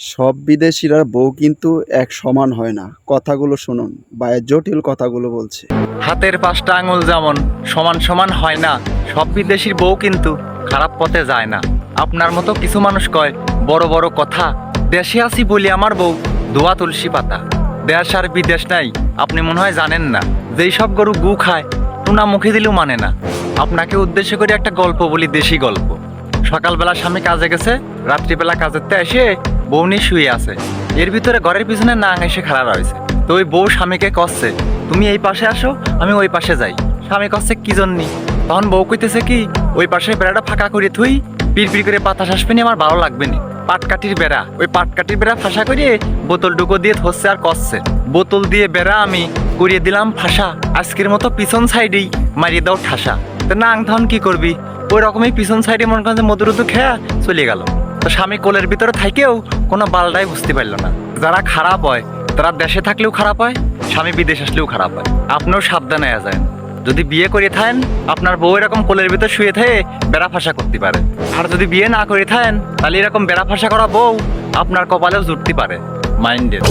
সব বিদেশিরা বউ কিন্তু এক সমান হয় না। কথাগুলো শুনুন, ভাইয়া জটিল কথাগুলো বলছে। হাতের পাঁচটা আঙুল যেমন সমান সমান হয় না, সব বিদেশির বউ কিন্তু খারাপ পথে যায় না। আপনার মতো কিছু মানুষ কয় বড় বড় কথা, দেশে আছি বলি আমার বউ দোয়া তুলসী পাতা। দেশ আর বিদেশ নাই, আপনি মনে হয় জানেন না। যেই সব গরু গু খায় টুনা মুখে দিলেও মানে না। আপনাকে উদ্দেশ্য করে একটা গল্প বলি, দেশি গল্প। সকালবেলা স্বামী কাজে গেছে, রাত্রিবেলা কাজেরতে এসে বউ নিয়ে শুয়ে আছে। এর ভিতরে ঘরের পিছনে নাং এসে খাড়া রয়েছে। তো ওই বউ স্বামীকে কচ্ছে, তুমি এই পাশে আসো, আমি ওই পাশে যাই। স্বামী কচ্ছে কি জন্যি? তখন বউ কইতেছে কি, ওই পাশে বেড়াটা ফাঁকা করে থুই, পিড় করে বাতাস আসবে নি, আমার ভালো লাগবে নি। পাটকাঠির বেড়া, ওই পাটকাঠির বেড়া ফাঁসা করিয়ে বোতল ডুকো দিয়ে ধরছে আর কচ্ছে, বোতল দিয়ে বেড়া আমি করিয়ে দিলাম ফাঁসা, আজকের মতো পিছন সাইডেই মারিয়ে দাও ঠাসা। তো নাং তখন কি করবি, ওই রকমই পিছন সাইডে মনে করেন মধুরুদু খেয়া চলে গেল। তো স্বামী কোলের ভিতরে থাকেও কোনো বালটাই বুঝতে পারল না। যারা খারাপ হয় তারা দেশে থাকলেও খারাপ হয়, স্বামী বিদেশ আসলেও খারাপ হয়। আপনিও সাবধানে যায়, যদি বিয়ে করে থাকেন আপনার বউ এরকম কোলের ভিতর শুয়ে থাকে বেড়া ফাঁসা করতে পারে। আর যদি বিয়ে না করে থাকেন তাহলে এরকম বেড়া ফাঁসা করা বউ আপনার কপালেও জুটতে পারে। মাইন্ডেড।